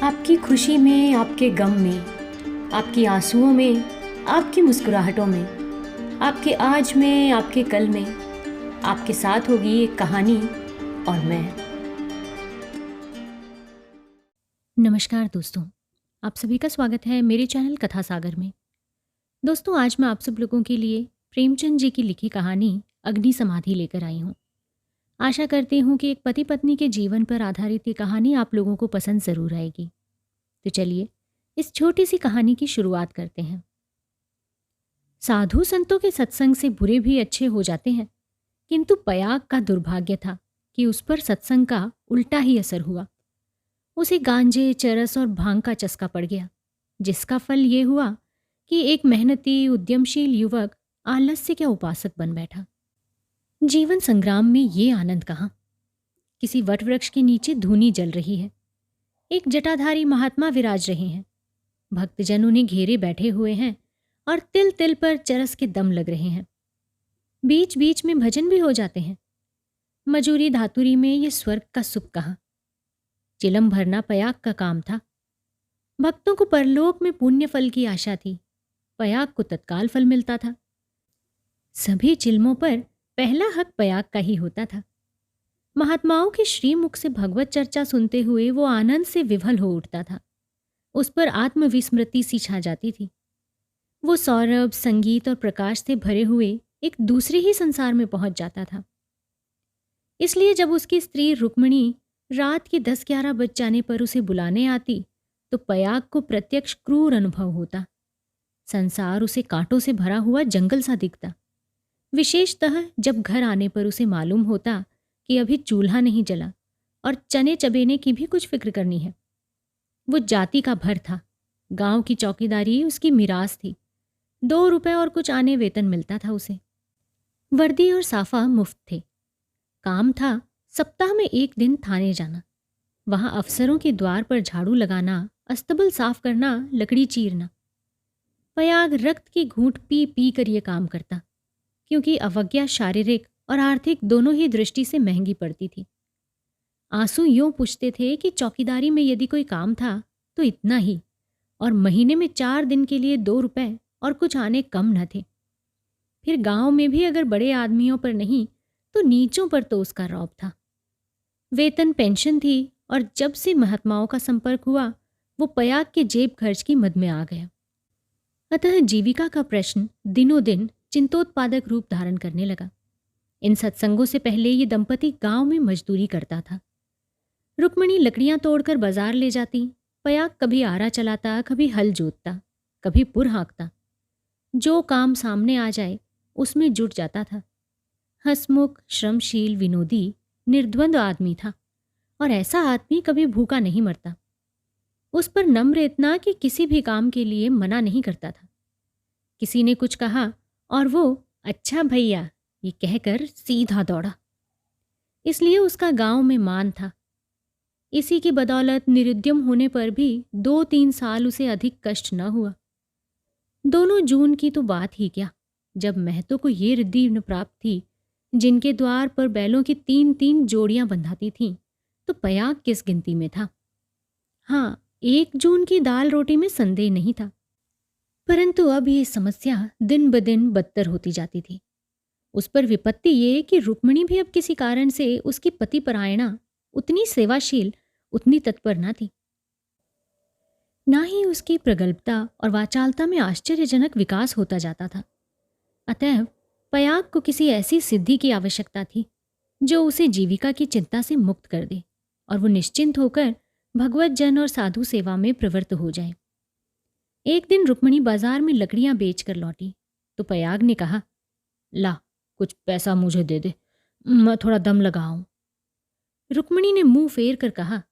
आपकी खुशी में, आपके गम में, आपकी आंसुओं में, आपकी मुस्कुराहटों में, आपके आज में, आपके कल में, आपके साथ होगी एक कहानी और मैं। नमस्कार दोस्तों, आप सभी का स्वागत है मेरे चैनल कथा सागर में। दोस्तों, आज मैं आप सब लोगों के लिए प्रेमचंद जी की लिखी कहानी अग्नि समाधि लेकर आई हूँ। आशा करती हूँ कि एक पति पत्नी के जीवन पर आधारित ये कहानी आप लोगों को पसंद ज़रूर आएगी। तो चलिए इस छोटी सी कहानी की शुरुआत करते हैं। साधु संतों के सत्संग से बुरे भी अच्छे हो जाते हैं, किंतु पयाग का दुर्भाग्य था कि उस पर सत्संग का उल्टा ही असर हुआ। उसे गांजे, चरस और भांग का चस्का पड़ गया, जिसका फल ये हुआ कि एक मेहनती उद्यमशील युवक आलस्य का उपासक बन बैठा। जीवन संग्राम में ये आनंद कहाँ। किसी वटवृक्ष के नीचे धूनी जल रही है, एक जटाधारी महात्मा विराज रहे हैं, भक्तजन उन्हें घेरे बैठे हुए हैं और तिल तिल पर चरस के दम लग रहे हैं। बीच बीच में भजन भी हो जाते हैं। मजूरी धातुरी में ये स्वर्ग का सुख कहाँ। चिलम भरना पयाग का काम था। भक्तों को परलोक में पुण्य फल की आशा थी, पयाग को तत्काल फल मिलता था। सभी चिलमों पर पहला हक पयाग का ही होता था। महात्माओं के श्रीमुख से भगवत चर्चा सुनते हुए वो आनंद से विभल हो उठता था। उस पर आत्मविस्मृति सी छा जाती थी। वो सौरभ, संगीत और प्रकाश से भरे हुए एक दूसरे ही संसार में पहुंच जाता था। इसलिए जब उसकी स्त्री रुक्मिणी रात के 10-11 बज जाने पर उसे बुलाने आती तो पयाग को प्रत्यक्ष क्रूर अनुभव होता। संसार उसे कांटों से भरा हुआ जंगल सा दिखता, विशेषतः जब घर आने पर उसे मालूम होता कि अभी चूल्हा नहीं जला और चने चबेने की भी कुछ फिक्र करनी है। वो जाति का भर था। गांव की चौकीदारी उसकी मिरास थी। 2 रुपए और कुछ आने वेतन मिलता था उसे। वर्दी और साफा मुफ्त थे। काम था सप्ताह में 1 दिन थाने जाना, वहां अफसरों के द्वार पर झाड़ू लगाना, अस्तबल साफ करना, लकड़ी चीरना। पयाग रक्त की घूंट पी पी कर ये काम करता, क्योंकि अवज्ञा शारीरिक और आर्थिक दोनों ही दृष्टि से महंगी पड़ती थी। आंसू यूं पूछते थे कि चौकीदारी में यदि कोई काम था तो इतना ही, और महीने में 4 दिन के लिए 2 रुपए और कुछ आने कम न थे। फिर गांव में भी अगर बड़े आदमियों पर नहीं तो नीचों पर तो उसका रौब था। वेतन पेंशन थी, और जब से महात्माओं का संपर्क हुआ वो पयाग के जेब खर्च की मद में आ गया। अतः जीविका का प्रश्न दिनों दिन चिंतोत्पादक रूप धारण करने लगा। इन सत्संगों से पहले ये दंपति गांव में मजदूरी करता था। रुक्मिणी लकड़ियां तोड़कर बाजार ले जाती, पयाग कभी आरा चलाता, कभी हल जोतता, कभी पुर हाँकता। जो काम सामने आ जाए उसमें जुट जाता था। हंसमुख, श्रमशील, विनोदी, निर्द्वंद आदमी था, और ऐसा आदमी कभी भूखा नहीं मरता। उस पर नम्र इतना कि किसी भी काम के लिए मना नहीं करता था। किसी ने कुछ कहा और वो अच्छा भैया ये कहकर सीधा दौड़ा। इसलिए उसका गांव में मान था। इसी की बदौलत निरुद्यम होने पर भी 2-3 साल उसे अधिक कष्ट न हुआ। दोनों जून की तो बात ही क्या, जब महतो को ये रिद्धि न प्राप्त थी जिनके द्वार पर बैलों की 3-3 जोड़ियां बंधाती थीं, तो पयाग किस गिनती में था। हाँ, 1 जून की दाल रोटी में संदेह नहीं था, परंतु अब ये समस्या दिन ब दिन बदतर होती जाती थी। उस पर विपत्ति ये कि रुक्मिणी भी अब किसी कारण से उसकी पतिपरायणा उतनी सेवाशील, उतनी तत्पर न थी। ना ही उसकी प्रगल्भता और वाचालता में आश्चर्यजनक विकास होता जाता था। अतएव पयाग को किसी ऐसी सिद्धि की आवश्यकता थी जो उसे जीविका की चिंता से मुक्त कर दे और वो निश्चिंत होकर भगवत जन और साधु सेवा में प्रवृत्त हो जाए। एक दिन रुक्मिणी बाजार में लकड़ियां बेचकर लौटी तो पयाग ने कहा, ला कुछ पैसा मुझे दे दे, मैं थोड़ा दम लगाऊं। रुक्मिणी ने मुंह फेर कर कहा,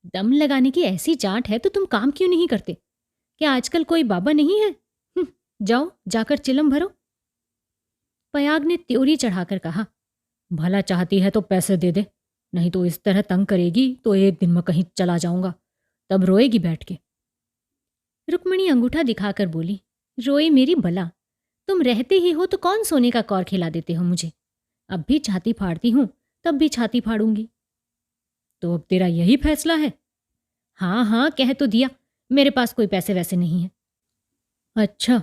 दम लगाने की ऐसी चाट है तो तुम काम क्यों नहीं करते? क्या आजकल कोई बाबा नहीं है? जाओ जाकर चिलम भरो। पयाग ने त्योरी चढ़ाकर कहा, भला चाहती है तो पैसे दे दे, नहीं तो इस तरह तंग करेगी तो एक दिन मैं कहीं चला जाऊंगा, तब रोएगी बैठ के। रुक्मिणी अंगूठा दिखाकर बोली, रोए मेरी भला, तुम रहते ही हो तो कौन सोने का कौर खिला देते हो मुझे। अब भी छाती फाड़ती हूं, तब भी छाती फाड़ूंगी। तो अब तेरा यही फैसला है? हाँ हाँ कह तो दिया, मेरे पास कोई पैसे वैसे नहीं है। अच्छा,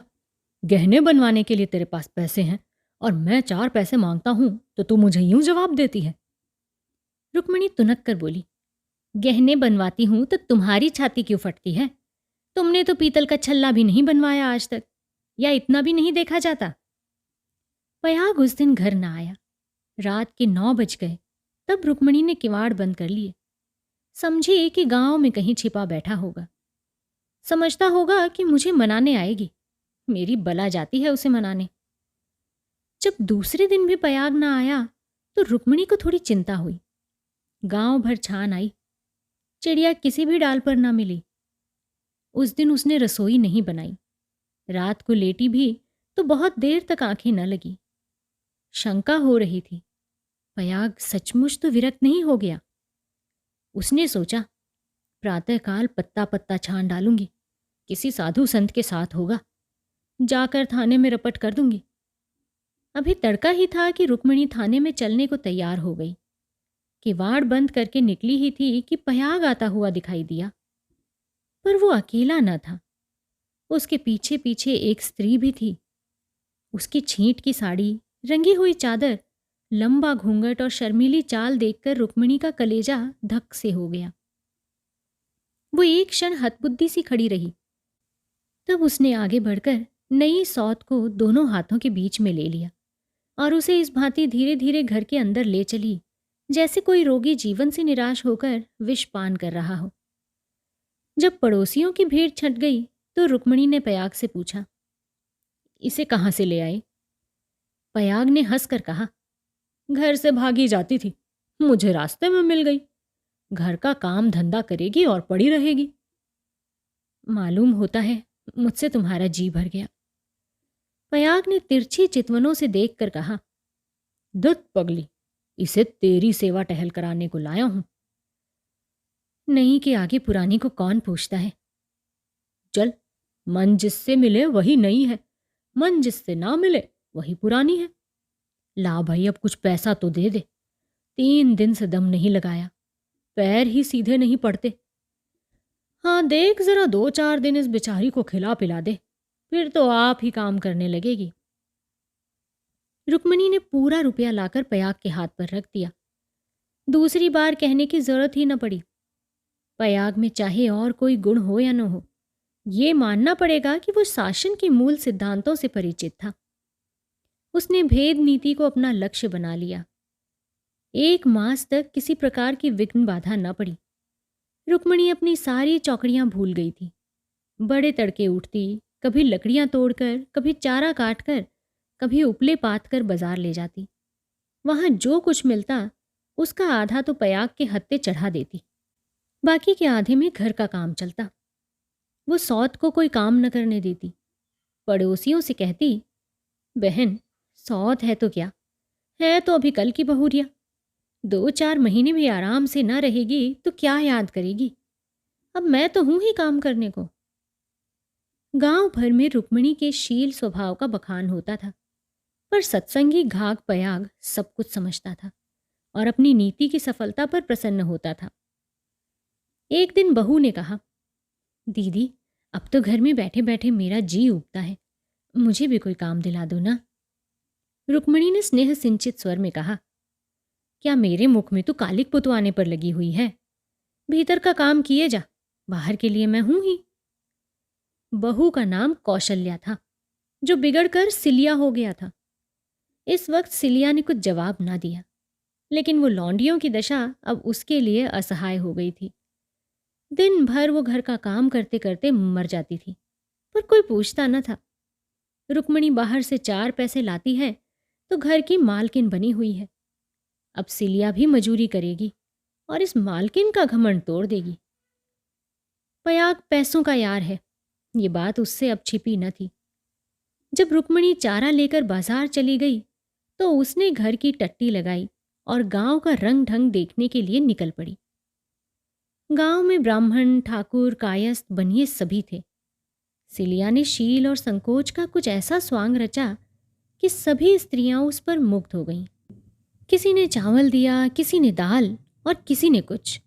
गहने बनवाने के लिए तेरे पास पैसे हैं और मैं 4 पैसे मांगता हूं तो तू मुझे यूं जवाब देती है। रुक्मिणी तुनक कर बोली, गहने बनवाती हूं तो तुम्हारी छाती क्यों फटती है? तुमने तो पीतल का छल्ला भी नहीं बनवाया आज तक, या इतना भी नहीं देखा जाता? पयाग उस दिन घर न आया। रात के 9 बज गए। तब रुक्मिणी ने किवाड़ बंद कर लिए। समझी कि गांव में कहीं छिपा बैठा होगा। समझता होगा कि मुझे मनाने आएगी। मेरी बला जाती है उसे मनाने। जब दूसरे दिन भी पयाग ना आया तो रुक्मिणी को थोड़ी चिंता हुई। गांव भर छान आई, चिड़िया किसी भी डाल पर ना मिली। उस दिन उसने रसोई नहीं बनाई। रात को लेटी भी तो बहुत देर तक आंखें न लगी। शंका हो रही थी, पयाग सचमुच तो विरक्त नहीं हो गया। उसने सोचा, प्रातःकाल पत्ता पत्ता छान डालूंगी, किसी साधु संत के साथ होगा, जाकर थाने में रपट कर दूंगी। अभी तड़का ही था कि रुक्मिणी थाने में चलने को तैयार हो गई। किवाड़ बंद करके निकली ही थी कि पयाग आता हुआ दिखाई दिया। पर वो अकेला न था, उसके पीछे पीछे एक स्त्री भी थी। उसकी छींट की साड़ी, रंगी हुई चादर, लंबा घूंघट और शर्मीली चाल देखकर रुक्मिणी का कलेजा धक से हो गया। वो एक क्षण हतबुद्धि सी खड़ी रही। तब उसने आगे बढ़कर नई सौत को दोनों हाथों के बीच में ले लिया और उसे इस भांति धीरे धीरे घर के अंदर ले चली, जैसे कोई रोगी जीवन से निराश होकर विष पान कर रहा हो। जब पड़ोसियों की भीड़ छंट गई तो रुक्मिणी ने पयाग से पूछा, इसे कहाँ से ले आए? पयाग ने हंसकर कहा, घर से भागी जाती थी, मुझे रास्ते में मिल गई। घर का काम धंधा करेगी और पड़ी रहेगी। मालूम होता है मुझसे तुम्हारा जी भर गया। पयाग ने तिरछी चितवनों से देखकर कहा, धुत पगली, इसे तेरी सेवा टहल कराने को लाया हूं। नई के आगे पुरानी को कौन पूछता है? चल, मन जिससे मिले वही नई है, मन जिससे ना मिले वही पुरानी है। ला भाई, अब कुछ पैसा तो दे दे। 3 दिन से दम नहीं लगाया, पैर ही सीधे नहीं पड़ते। हाँ देख, जरा 2-4 दिन इस बेचारी को खिला पिला दे, फिर तो आप ही काम करने लगेगी। रुक्मिणी ने पूरा रुपया लाकर पयाग के हाथ पर रख दिया। दूसरी बार कहने की जरूरत ही न पड़ी। पयाग में चाहे और कोई गुण हो या न हो, ये मानना पड़ेगा कि वो शासन के मूल सिद्धांतों से परिचित था। उसने भेद नीति को अपना लक्ष्य बना लिया। 1 मास तक किसी प्रकार की विघ्न बाधा न पड़ी। रुक्मिणी अपनी सारी चौकड़ियां भूल गई थी। बड़े तड़के उठती, कभी लकड़ियां तोड़कर, कभी चारा काटकर, कभी उपले पात कर बाजार ले जाती। वहां जो कुछ मिलता उसका आधा तो पयाग के हत्थे चढ़ा देती, बाकी के आधे में घर का काम चलता। वो सौत को कोई काम न करने देती। पड़ोसियों से कहती, बहन सौत है तो क्या है, तो अभी कल की बहुरिया। 2-4 महीने भी आराम से न रहेगी तो क्या याद करेगी? अब मैं तो हूं ही काम करने को। गांव भर में रुक्मिणी के शील स्वभाव का बखान होता था, पर सत्संगी घाघ पयाग सब कुछ समझता था और अपनी नीति की सफलता पर प्रसन्न होता था। एक दिन बहू ने कहा, दीदी अब तो घर में बैठे बैठे मेरा जी उबता है, मुझे भी कोई काम दिला दो ना। रुक्मिणी ने स्नेह सिंचित स्वर में कहा, क्या मेरे मुख में तो कालिक पुतवाने पर लगी हुई है? भीतर का काम किए जा, बाहर के लिए मैं हूं ही। बहू का नाम कौशल्या था, जो बिगड़कर सिलिया हो गया था। इस वक्त सिलिया ने कुछ जवाब ना दिया, लेकिन वो लौंडियों की दशा अब उसके लिए असहाय हो गई थी। दिन भर वो घर का काम करते करते मर जाती थी, पर कोई पूछता न था। रुक्मिणी बाहर से 4 पैसे लाती है तो घर की मालकिन बनी हुई है। अब सिलिया भी मजूरी करेगी और इस मालकिन का घमंड तोड़ देगी। पयाग पैसों का यार है, ये बात उससे अब छिपी न थी। जब रुक्मिणी चारा लेकर बाजार चली गई तो उसने घर की टट्टी लगाई और गांव का रंग ढंग देखने के लिए निकल पड़ी। गांव में ब्राह्मण, ठाकुर, कायस्थ, बनिए सभी थे। सिलिया ने शील और संकोच का कुछ ऐसा स्वांग रचा कि सभी स्त्रियां उस पर मुग्ध हो गईं। किसी ने चावल दिया, किसी ने दाल और किसी ने कुछ।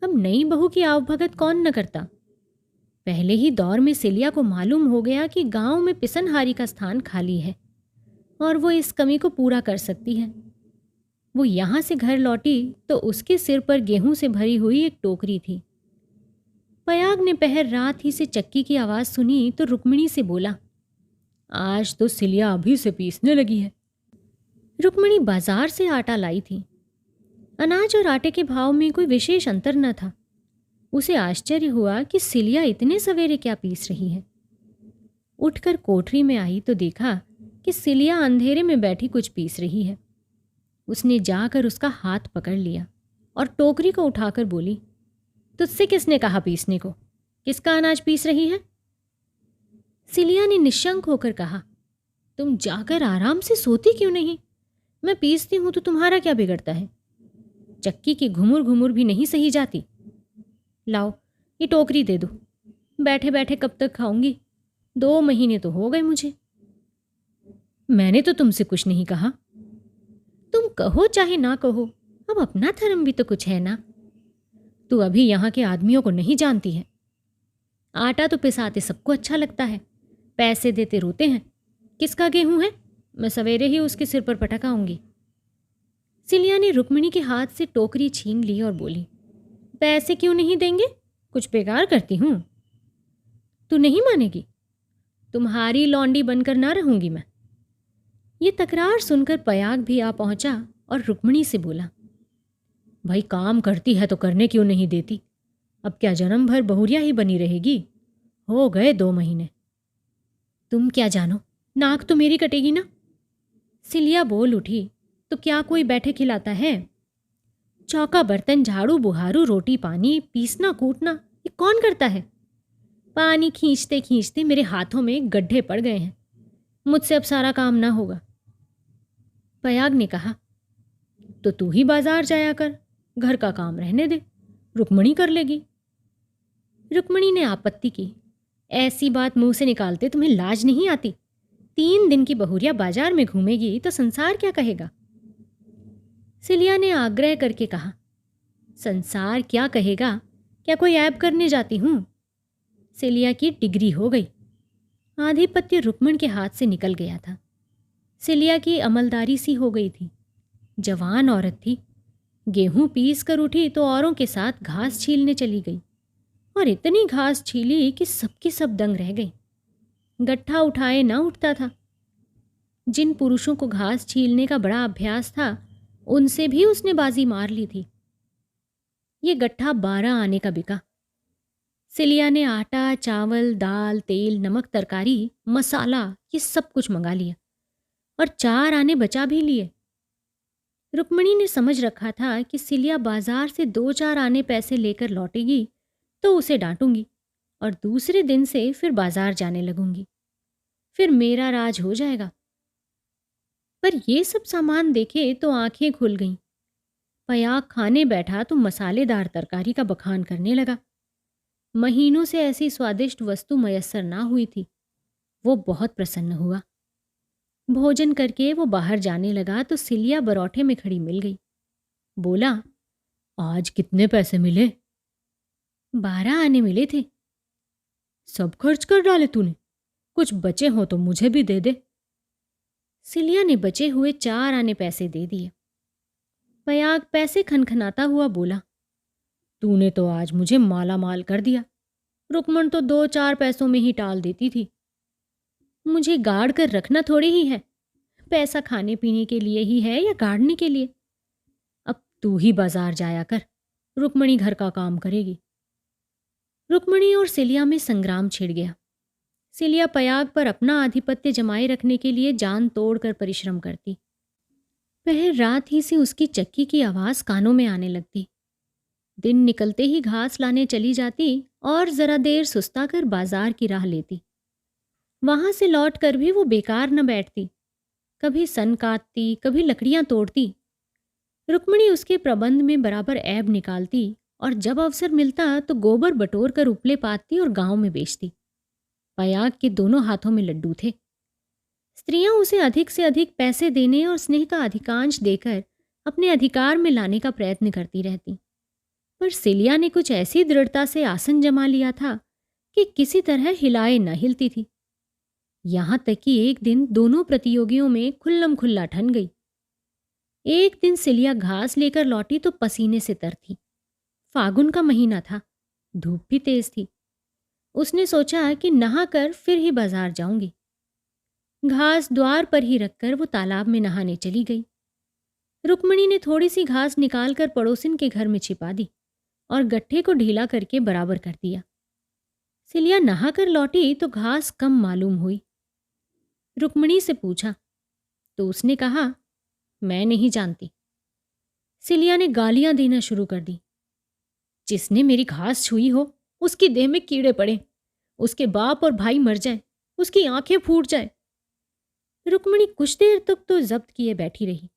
अब नई बहू की आवभगत कौन न करता। पहले ही दौर में सिलिया को मालूम हो गया कि गांव में पिसनहारी का स्थान खाली है और वो इस कमी को पूरा कर सकती है। वो यहां से घर लौटी तो उसके सिर पर गेहूं से भरी हुई एक टोकरी थी। पयाग ने पहर रात ही से चक्की की आवाज सुनी तो रुक्मिणी से बोला, आज तो सिलिया अभी से पीसने लगी है। रुक्मिणी बाजार से आटा लाई थी। अनाज और आटे के भाव में कोई विशेष अंतर न था। उसे आश्चर्य हुआ कि सिलिया इतने सवेरे क्या पीस रही है। उठकर कोठरी में आई तो देखा कि सिलिया अंधेरे में बैठी कुछ पीस रही है। उसने जाकर उसका हाथ पकड़ लिया और टोकरी को उठाकर बोली, तुझसे किसने कहा पीसने को? किसका अनाज पीस रही है? सिलिया ने निशंक होकर कहा, तुम जाकर आराम से सोती क्यों नहीं? मैं पीसती हूं तो तुम्हारा क्या बिगड़ता है? चक्की की घुमुर घुमुर भी नहीं सही जाती। लाओ ये टोकरी दे दो, बैठे बैठे कब तक खाऊंगी? 2 महीने तो हो गए मुझे। मैंने तो तुमसे कुछ नहीं कहा। तुम कहो चाहे ना कहो, अब अपना धर्म भी तो कुछ है ना। तू अभी यहाँ के आदमियों को नहीं जानती है। आटा तो पिसाते सबको अच्छा लगता है, पैसे देते रोते हैं। किसका गेहूं है? मैं सवेरे ही उसके सिर पर पटक आऊंगी। सिलिया ने रुक्मिणी के हाथ से टोकरी छीन ली और बोली, पैसे क्यों नहीं देंगे? कुछ बेकार करती हूं? तू नहीं मानेगी? तुम्हारी लौंडी बनकर ना रहूंगी मैं। ये तकरार सुनकर पयाग भी आ पहुंचा और रुक्मिणी से बोला, भाई काम करती है तो करने क्यों नहीं देती? अब क्या जन्म भर बहुरिया ही बनी रहेगी? हो गए 2 महीने। तुम क्या जानो, नाक तो मेरी कटेगी ना। सिलिया बोल उठी, तो क्या कोई बैठे खिलाता है? चौका बर्तन झाड़ू बुहारू रोटी पानी पीसना कूटना ये कौन करता है? पानी खींचते खींचते मेरे हाथों में गड्ढे पड़ गए हैं। मुझसे अब सारा काम ना होगा। पयाग ने कहा, तो तू ही बाजार जाया कर, घर का काम रहने दे, रुक्मिणी कर लेगी। रुक्मिणी ने आपत्ति की, ऐसी बात मुंह से निकालते तुम्हें लाज नहीं आती? 3 दिन की बहुरिया बाजार में घूमेगी तो संसार क्या कहेगा? सिलिया ने आग्रह करके कहा, संसार क्या कहेगा? क्या कोई ऐब करने जाती हूं? सिलिया की डिग्री हो गई। आधिपत्य रुक्मण के हाथ से निकल गया था। सिलिया की अमलदारी सी हो गई थी। जवान औरत थी। गेहूं पीस कर उठी तो औरों के साथ घास छीलने चली गई और इतनी घास छीली कि सबकी सब दंग रह गई। गट्ठा उठाए ना उठता था। जिन पुरुषों को घास छीलने का बड़ा अभ्यास था उनसे भी उसने बाजी मार ली थी। ये गट्ठा 12 आने का बिका। सिलिया ने आटा चावल दाल तेल नमक तरकारी मसाला ये सब कुछ मंगा लिया और 4 आने बचा भी लिए। रुक्मिणी ने समझ रखा था कि सिलिया बाजार से 2-4 आने पैसे लेकर लौटेगी तो उसे डांटूंगी और दूसरे दिन से फिर बाजार जाने लगूंगी। फिर मेरा राज हो जाएगा। पर ये सब सामान देखे तो आंखें खुल गईं। पयाग खाने बैठा तो मसालेदार तरकारी का बखान करने लगा। महीनों से ऐसी स्वादिष्ट वस्तु मयस्सर ना हुई थी। वो बहुत प्रसन्न हुआ। भोजन करके वो बाहर जाने लगा तो सिलिया बरौठे में खड़ी मिल गई। बोला, आज कितने पैसे मिले? 12 आने मिले थे। सब खर्च कर डाले तूने? कुछ बचे हो तो मुझे भी दे दे। सिलिया ने बचे हुए 4 आने पैसे दे दिए। पयाग पैसे खनखनाता हुआ बोला, तूने तो आज मुझे माला माल कर दिया। रुक्मण तो 2-4 पैसों में ही टाल देती थी। मुझे गाड़ कर रखना थोड़ी ही है। पैसा खाने पीने के लिए ही है या गाड़ने के लिए? अब तू ही बाजार जाया कर, रुक्मणी घर का काम करेगी। रुक्मणी और सिलिया में संग्राम छिड़ गया। सिलिया पयाग पर अपना आधिपत्य जमाए रखने के लिए जान तोड़कर परिश्रम करती। पहर रात ही से उसकी चक्की की आवाज कानों में आने लगती। दिन निकलते ही घास लाने चली जाती और जरा देर सुस्ता कर बाजार की राह लेती। वहां से लौट कर भी वो बेकार न बैठती। कभी सन काटती, कभी लकड़ियां तोड़ती। रुक्मिणी उसके प्रबंध में बराबर ऐब निकालती और जब अवसर मिलता तो गोबर बटोर कर उपले पाती और गांव में बेचती। पयाग के दोनों हाथों में लड्डू थे। स्त्रियां उसे अधिक से अधिक पैसे देने और स्नेह का अधिकांश देकर अपने अधिकार में लाने का प्रयत्न करती रहती, पर सिलिया ने कुछ ऐसी दृढ़ता से आसन जमा लिया था कि किसी तरह हिलाए न हिलती थी। यहां तक कि एक दिन दोनों प्रतियोगियों में खुल्लम खुल्ला ठन गई। एक दिन सिलिया घास लेकर लौटी तो पसीने से तर थी। फागुन का महीना था, धूप भी तेज थी। उसने सोचा कि नहाकर फिर ही बाजार जाऊंगी। घास द्वार पर ही रखकर वो तालाब में नहाने चली गई। रुक्मिणी ने थोड़ी सी घास निकालकर पड़ोसिन के घर में छिपा दी और गट्ठे को ढीला करके बराबर कर दिया। सिलिया नहाकर लौटी तो घास कम मालूम हुई। रुक्मिणी से पूछा तो उसने कहा, मैं नहीं जानती। सिलिया ने गालियां देना शुरू कर दी। जिसने मेरी घास छुई हो उसकी देह में कीड़े पड़े, उसके बाप और भाई मर जाएं, उसकी आंखें फूट जाएं। रुक्मिणी कुछ देर तक तो जब्त किए बैठी रही।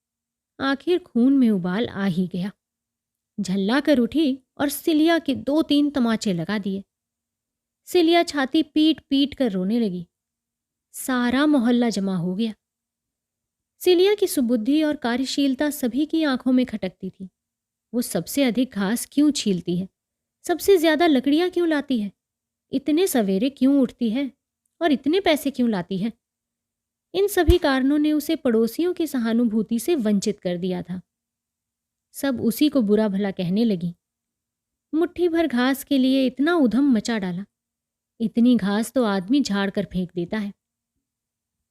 आखिर खून में उबाल आ ही गया। झल्ला कर उठी और सिलिया के 2-3 तमाचे लगा दिए। सिलिया छाती पीट पीट कर रोने लगी। सारा मोहल्ला जमा हो गया। सिलिया की सुबुद्धि और कार्यशीलता सभी की आंखों में खटकती थी। वो सबसे अधिक घास क्यों छीलती है, सबसे ज्यादा लकड़ियां क्यों लाती है, इतने सवेरे क्यों उठती है और इतने पैसे क्यों लाती है। इन सभी कारणों ने उसे पड़ोसियों की सहानुभूति से वंचित कर दिया था। सब उसी को बुरा भला कहने लगी। मुट्ठी भर घास के लिए इतना उधम मचा डाला। इतनी घास तो आदमी झाड़ कर फेंक देता है।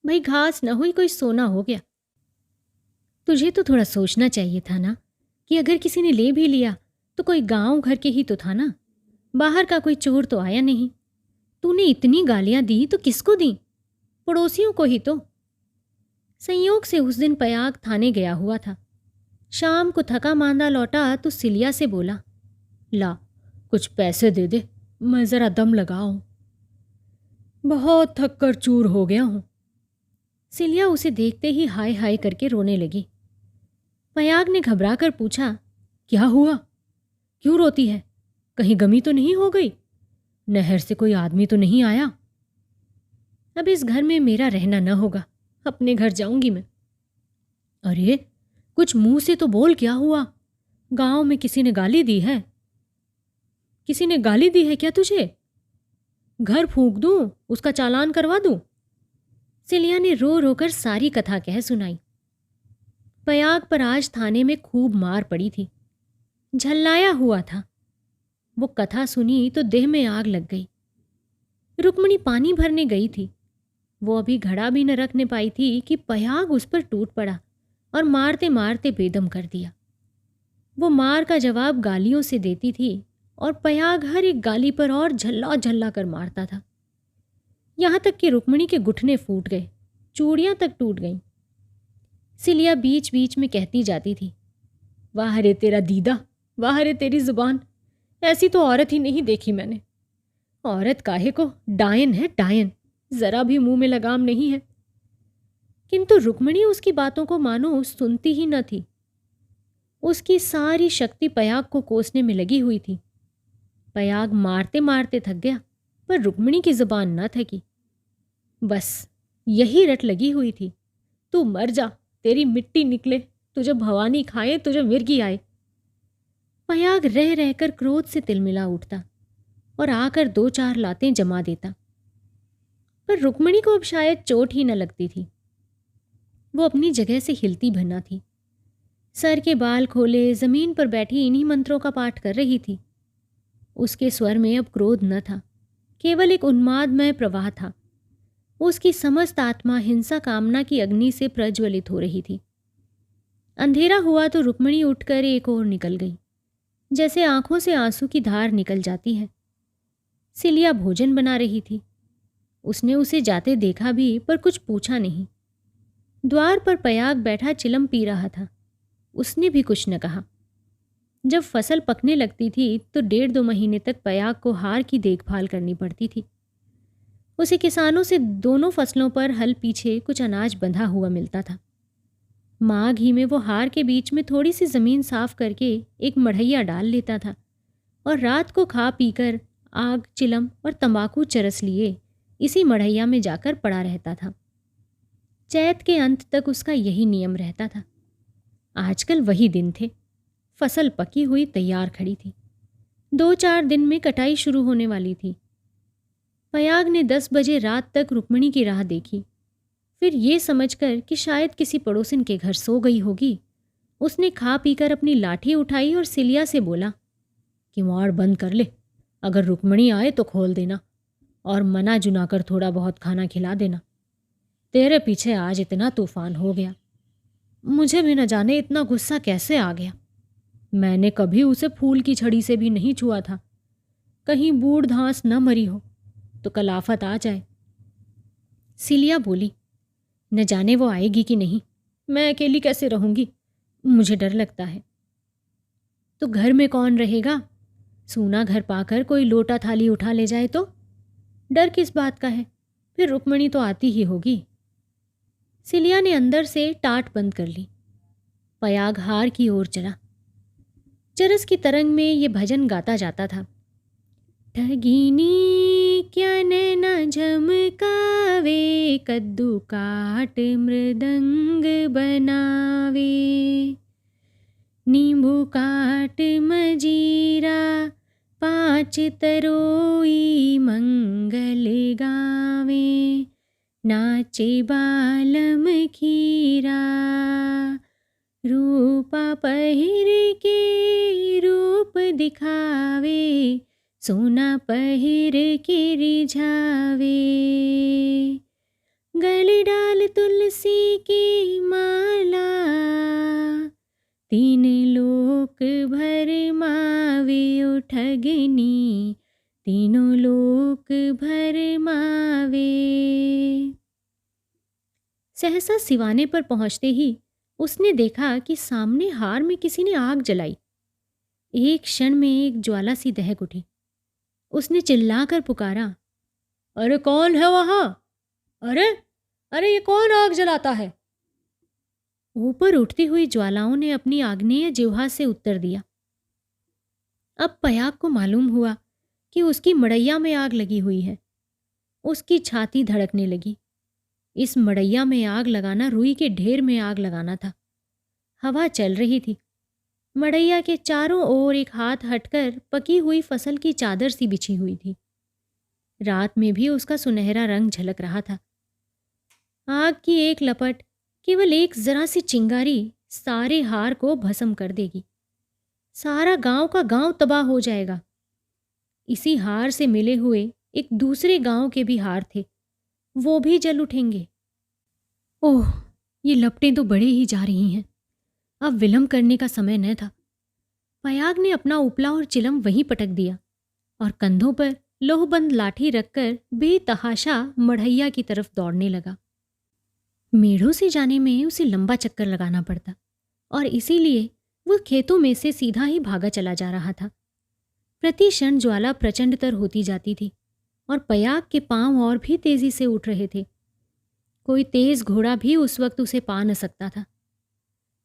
भाई घास न हुई कोई सोना हो गया। तुझे तो थोड़ा सोचना चाहिए था ना कि अगर किसी ने ले भी लिया तो कोई गांव घर के ही तो था ना, बाहर का कोई चोर तो आया नहीं। तूने इतनी गालियां दी तो किसको दी? पड़ोसियों को ही तो। संयोग से उस दिन पयाग थाने गया हुआ था। शाम को थका मांदा लौटा तो सिलिया से बोला, ला कुछ पैसे दे दे, मैं जरा दम लगाऊं, बहुत थक कर चूर हो गया हूं। सिलिया उसे देखते ही हाय हाय करके रोने लगी। पयाग ने घबरा कर पूछा, क्या हुआ, क्यों रोती है? कहीं गमी तो नहीं हो गई? नहर से कोई आदमी तो नहीं आया? अब इस घर में मेरा रहना न होगा, अपने घर जाऊंगी मैं। अरे कुछ मुंह से तो बोल, क्या हुआ? गांव में किसी ने गाली दी है? किसी ने गाली दी है क्या तुझे? घर फूंक दूं, उसका चालान करवा दूं? सिलिया ने रो रो कर सारी कथा कह सुनाई। पयाग पर आज थाने में खूब मार पड़ी थी। झल्लाया हुआ था। वो कथा सुनी तो देह में आग लग गई। रुक्मिणी पानी भरने गई थी। वो अभी घड़ा भी न रखने पाई थी कि पयाग उस पर टूट पड़ा और मारते मारते बेदम कर दिया। वो मार का जवाब गालियों से देती थी और पयाग हर एक गाली पर और झल्ला झल्ला कर मारता था। यहां तक कि रुक्मिणी के घुटने फूट गए, चूड़ियां तक टूट गईं। सिलिया बीच बीच में कहती जाती थी, वाह रे तेरा दीदा, वाह रे तेरी जुबान, ऐसी तो औरत ही नहीं देखी मैंने। औरत काहे को, डायन है डायन, जरा भी मुंह में लगाम नहीं है। किंतु रुक्मिणी उसकी बातों को मानो सुनती ही न थी। उसकी सारी शक्ति पयाग को कोसने में लगी हुई थी। पयाग मारते मारते थक गया, पर रुक्मिणी की जुबान न थकी। बस यही रट लगी हुई थी, तू मर जा, तेरी मिट्टी निकले, तुझे भवानी खाए, तुझे मिर्गी आए। पयाग रह रहकर क्रोध से तिलमिला उठता और आकर 2-4 लातें जमा देता। पर रुक्मिणी को अब शायद चोट ही न लगती थी। वो अपनी जगह से हिलती भर न थी। सर के बाल खोले जमीन पर बैठी इन्हीं मंत्रों का पाठ कर रही थी। उसके स्वर में अब क्रोध न था, केवल एक उन्मादमय प्रवाह था। उसकी समस्त आत्मा हिंसा कामना की अग्नि से प्रज्वलित हो रही थी। अंधेरा हुआ तो रुक्मिणी उठकर एक ओर निकल गई, जैसे आंखों से आंसू की धार निकल जाती है। सिलिया भोजन बना रही थी। उसने उसे जाते देखा भी, पर कुछ पूछा नहीं। द्वार पर पयाग बैठा चिलम पी रहा था। उसने भी कुछ न कहा। जब फसल पकने लगती थी तो 1.5-2 महीने तक पयाग को हार की देखभाल करनी पड़ती थी। उसे किसानों से दोनों फसलों पर हल पीछे कुछ अनाज बंधा हुआ मिलता था। माघ ही में वो हार के बीच में थोड़ी सी जमीन साफ करके एक मढ़ैया डाल लेता था और रात को खा पीकर आग, चिलम और तंबाकू चरस लिए इसी मढ़ैया में जाकर पड़ा रहता था। चैत के अंत तक उसका यही नियम रहता था। आजकल वही दिन थे। फसल पकी हुई तैयार खड़ी थी। 2-4 दिन में कटाई शुरू होने वाली थी। पयाग ने 10 बजे रात तक रुक्मिणी की राह देखी। फिर ये समझकर कि शायद किसी पड़ोसिन के घर सो गई होगी, उसने खा पीकर अपनी लाठी उठाई और सिलिया से बोला, किवाड़ बंद कर ले, अगर रुक्मिणी आए तो खोल देना और मना जुना कर थोड़ा बहुत खाना खिला देना। तेरे पीछे आज इतना तूफान हो गया, मुझे भी न जाने इतना गुस्सा कैसे आ गया। मैंने कभी उसे फूल की छड़ी से भी नहीं छुआ था। कहीं बूढ़ धांस न मरी हो तो कल आफत आ जाए। सिलिया बोली, न जाने वो आएगी कि नहीं, मैं अकेली कैसे रहूंगी, मुझे डर लगता है। तो घर में कौन रहेगा? सूना घर पाकर कोई लोटा थाली उठा ले जाए तो? डर किस बात का है, फिर रुक्मिणी तो आती ही होगी। सिलिया ने अंदर से टाट बंद कर ली। पयाग हार की ओर चला। चरस की तरंग में ये भजन गाता जाता था। ठगिनी क्या नैना झमकावे, कद्दू काट मृदंग बनावे, नींबू काट मजीरा, 5 तरोई मंगल गावे, नाचे बालम खीरा, रूपा पहिर के रूप दिखावे, सोना पहिर के रिझावे, गले डाल तुलसी की माला, 3 लोक भर मावे ओ ठगनी, तीनों लोक भर मावे। सहसा सिवाने पर पहुंचते ही उसने देखा कि सामने हार में किसी ने आग जलाई। एक क्षण में एक ज्वाला सी दहक उठी। उसने चिल्लाकर पुकारा, अरे कौन है वहां? अरे अरे ये कौन आग जलाता है? ऊपर उठती हुई ज्वालाओं ने अपनी आग्नेय जिह्वा से उत्तर दिया। अब पयाग को मालूम हुआ कि उसकी मड़ैया में आग लगी हुई है। उसकी छाती धड़कने लगी। इस मड़ैया में आग लगाना रुई के ढेर में आग लगाना था। हवा चल रही थी। मड़ैया के चारों ओर एक हाथ हटकर पकी हुई फसल की चादर सी बिछी हुई थी। रात में भी उसका सुनहरा रंग झलक रहा था। आग की एक लपट, केवल एक जरा सी चिंगारी सारे हार को भस्म कर देगी। सारा गांव का गांव तबाह हो जाएगा। इसी हार से मिले हुए एक दूसरे गांव के भी हार थे, वो भी जल उठेंगे। ओह, ये लपटें तो बढ़े ही जा रही हैं। अब विलंब करने का समय न था। पयाग ने अपना उपला और चिलम वहीं पटक दिया और कंधों पर लोहबंद लाठी रखकर बेतहाशा मढ़ैया की तरफ दौड़ने लगा। मेढ़ों से जाने में उसे लंबा चक्कर लगाना पड़ता और इसीलिए वो खेतों में से सीधा ही भागा चला जा रहा था। प्रति क्षण ज्वाला प्रचंडतर होती जाती थी और पयाग के पांव और भी तेजी से उठ रहे थे। कोई तेज घोड़ा भी उस वक्त उसे पा न सकता था।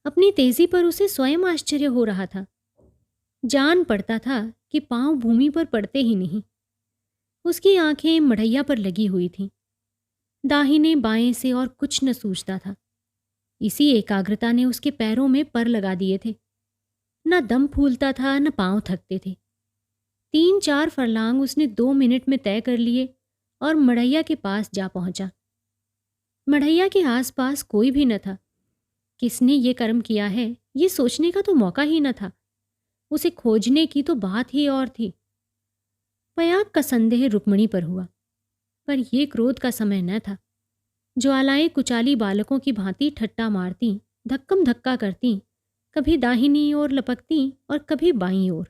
अपनी तेजी पर उसे स्वयं आश्चर्य हो रहा था। जान पड़ता था कि पांव भूमि पर पड़ते ही नहीं। उसकी आंखें मढ़ैया पर लगी हुई थीं। दाहिने बाएं से और कुछ न सूझता था। इसी एकाग्रता ने उसके पैरों में पर लगा दिए थे। न दम फूलता था, न पांव थकते थे। 3-4 फरलांग उसने 2 मिनट में तय कर लिए और मढ़ैया के पास जा पहुंचा। मढ़ैया के आसपास कोई भी न था। किसने ये कर्म किया है, ये सोचने का तो मौका ही न था। उसे खोजने की तो बात ही और थी। पयाग का संदेह रुक्मिणी पर हुआ, पर यह क्रोध का समय न था। ज्वालाएं कुचाली बालकों की भांति ठट्टा मारती, धक्कम धक्का करती, कभी दाहिनी ओर लपकती और कभी बाईं ओर।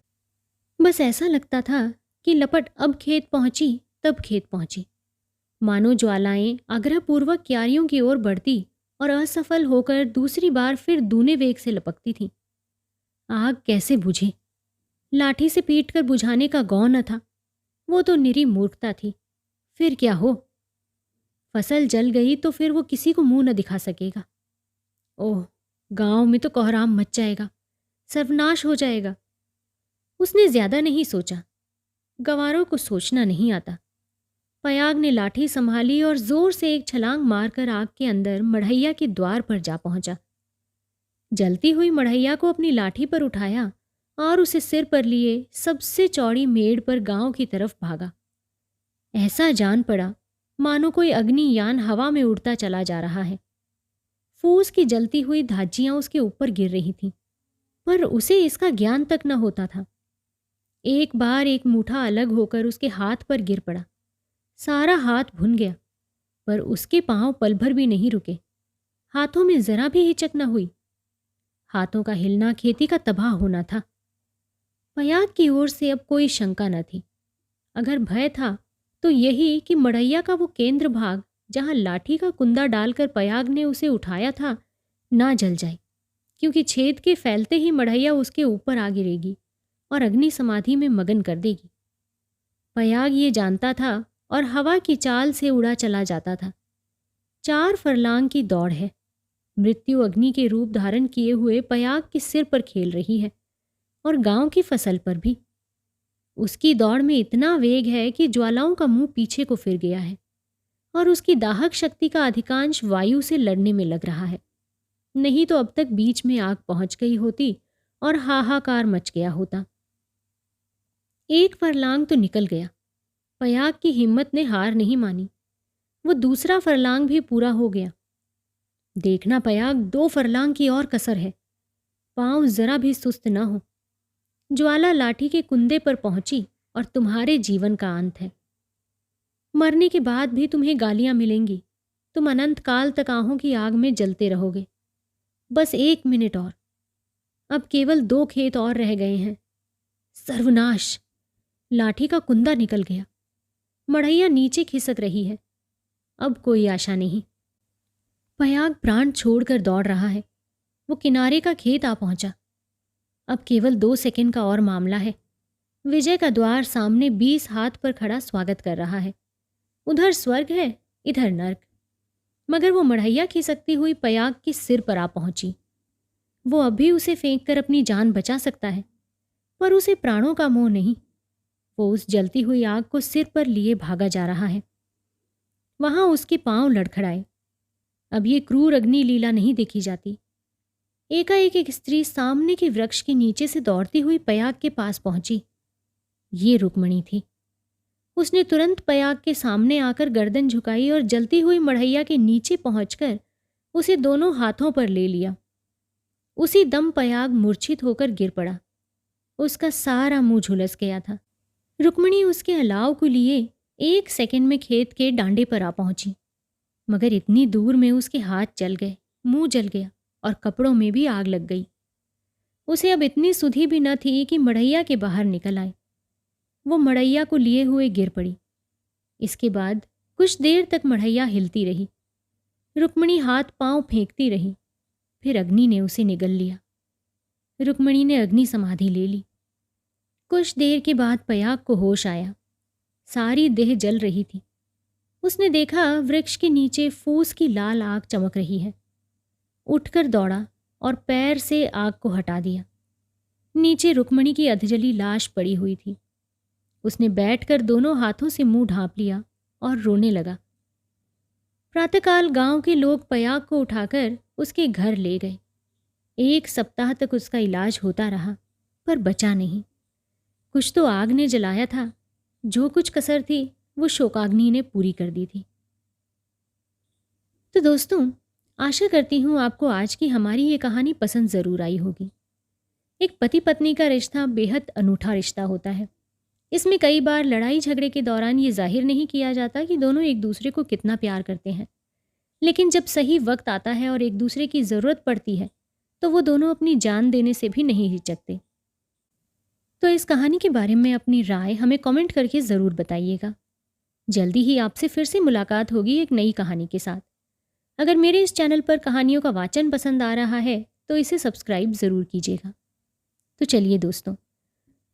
बस ऐसा लगता था कि लपट अब खेत पहुंची तब खेत पहुंची। मानो ज्वालाएं आग्रहपूर्वक क्यारियों की ओर बढ़ती और असफल होकर दूसरी बार फिर दूने वेग से लपकती थी। आग कैसे बुझे? लाठी से पीट कर बुझाने का गौ न था। वो तो निरी मूर्खता थी। फिर क्या हो? फसल जल गई तो फिर वो किसी को मुंह न दिखा सकेगा। ओह, गांव में तो कोहराम मच जाएगा, सर्वनाश हो जाएगा। उसने ज्यादा नहीं सोचा। गंवारों को सोचना नहीं आता। पयाग ने लाठी संभाली और जोर से एक छलांग मारकर आग के अंदर मढ़ैया के द्वार पर जा पहुंचा। जलती हुई मढ़ैया को अपनी लाठी पर उठाया और उसे सिर पर लिए सबसे चौड़ी मेड़ पर गांव की तरफ भागा। ऐसा जान पड़ा मानो कोई अग्नियान हवा में उड़ता चला जा रहा है। फूस की जलती हुई धाजियां उसके ऊपर गिर रही थीं, पर उसे इसका ज्ञान तक न होता था। एक बार एक मूठा अलग होकर उसके हाथ पर गिर पड़ा। सारा हाथ भुन गया, पर उसके पांव पल भर भी नहीं रुके। हाथों में जरा भी हिचक न हुई। हाथों का हिलना खेती का तबाह होना था। पयाग की ओर से अब कोई शंका न थी। अगर भय था तो यही कि मड़ैया का वो केंद्र भाग जहां लाठी का कुंदा डालकर पयाग ने उसे उठाया था ना जल जाए, क्योंकि छेद के फैलते ही मड़ैया उसके ऊपर आ गिरेगी और अग्नि समाधि में मगन कर देगी। पयाग ये जानता था और हवा की चाल से उड़ा चला जाता था। 4 फरलांग की दौड़ है। मृत्यु अग्नि के रूप धारण किए हुए पयाग के सिर पर खेल रही है और गांव की फसल पर भी। उसकी दौड़ में इतना वेग है कि ज्वालाओं का मुंह पीछे को फिर गया है और उसकी दाहक शक्ति का अधिकांश वायु से लड़ने में लग रहा है। नहीं तो अब तक बीच में आग पहुंच गई होती और हाहाकार मच गया होता। 1 फरलांग तो निकल गया। पयाग की हिम्मत ने हार नहीं मानी। वो दूसरा फरलांग भी पूरा हो गया। देखना पयाग, 2 फरलांग की और कसर है। पांव जरा भी सुस्त न हो। ज्वाला लाठी के कुंदे पर पहुंची और तुम्हारे जीवन का अंत है। मरने के बाद भी तुम्हें गालियां मिलेंगी। तुम अनंत काल तक आहों की आग में जलते रहोगे। बस 1 मिनट और। अब केवल 2 खेत और रह गए हैं। सर्वनाश! लाठी का कुंदा निकल गया। मड़ैया नीचे खिसक रही है। अब कोई आशा नहीं। पयाग प्राण छोड़कर दौड़ रहा है। वो किनारे का खेत आ पहुंचा। अब केवल 2 सेकंड का और मामला है। विजय का द्वार सामने 20 हाथ पर खड़ा स्वागत कर रहा है। उधर स्वर्ग है, इधर नर्क। मगर वो मड़ैया खिसकती हुई पयाग के सिर पर आ पहुंची। वो अभी उसे फेंक कर अपनी जान बचा सकता है, पर उसे प्राणों का मोह नहीं। वो उस जलती हुई आग को सिर पर लिए भागा जा रहा है। वहां उसके पांव लड़खड़ाए। अब ये क्रूर अग्नि लीला नहीं देखी जाती। एकाएक एक स्त्री सामने के वृक्ष के नीचे से दौड़ती हुई पयाग के पास पहुंची। ये रुक्मणी थी। उसने तुरंत पयाग के सामने आकर गर्दन झुकाई और जलती हुई मड़ैया के नीचे पहुंचकर उसे दोनों हाथों पर ले लिया। उसी दम पयाग मूर्छित होकर गिर पड़ा। उसका सारा मुंह झुलस गया था। रुक्मणी उसके अलाव को लिए 1 सेकंड में खेत के डांडे पर आ पहुंची, मगर इतनी दूर में उसके हाथ जल गए, मुंह जल गया और कपड़ों में भी आग लग गई। उसे अब इतनी सुधि भी न थी कि मड़ैया के बाहर निकल आए। वो मड़ैया को लिए हुए गिर पड़ी। इसके बाद कुछ देर तक मड़ैया हिलती रही। रुक्मणी हाथ पांव फेंकती रही। फिर अग्नि ने उसे निगल लिया। रुक्मणी ने अग्नि समाधि ले ली। कुछ देर के बाद पयाग को होश आया। सारी देह जल रही थी। उसने देखा वृक्ष के नीचे फूस की लाल आग चमक रही है। उठकर दौड़ा और पैर से आग को हटा दिया। नीचे रुक्मणी की अधजली लाश पड़ी हुई थी। उसने बैठकर दोनों हाथों से मुंह ढांप लिया और रोने लगा। प्रातःकाल गांव के लोग पयाग को उठाकर उसके घर ले गए। 1 सप्ताह तक उसका इलाज होता रहा, पर बचा नहीं। कुछ तो आग ने जलाया था, जो कुछ कसर थी वो शोकाग्नि ने पूरी कर दी थी। तो दोस्तों, आशा करती हूँ आपको आज की हमारी ये कहानी पसंद ज़रूर आई होगी। एक पति पत्नी का रिश्ता बेहद अनूठा रिश्ता होता है। इसमें कई बार लड़ाई झगड़े के दौरान ये जाहिर नहीं किया जाता कि दोनों एक दूसरे को कितना प्यार करते हैं, लेकिन जब सही वक्त आता है और एक दूसरे की ज़रूरत पड़ती है तो वो दोनों अपनी जान देने से भी नहीं हिचकते। तो इस कहानी के बारे में अपनी राय हमें कमेंट करके ज़रूर बताइएगा। जल्दी ही आपसे फिर से मुलाकात होगी एक नई कहानी के साथ। अगर मेरे इस चैनल पर कहानियों का वाचन पसंद आ रहा है तो इसे सब्सक्राइब ज़रूर कीजिएगा। तो चलिए दोस्तों,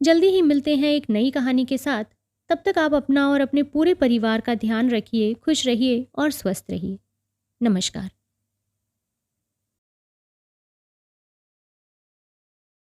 जल्दी ही मिलते हैं एक नई कहानी के साथ। तब तक आप अपना और अपने पूरे परिवार का ध्यान रखिए, खुश रहिए और स्वस्थ रहिए। नमस्कार।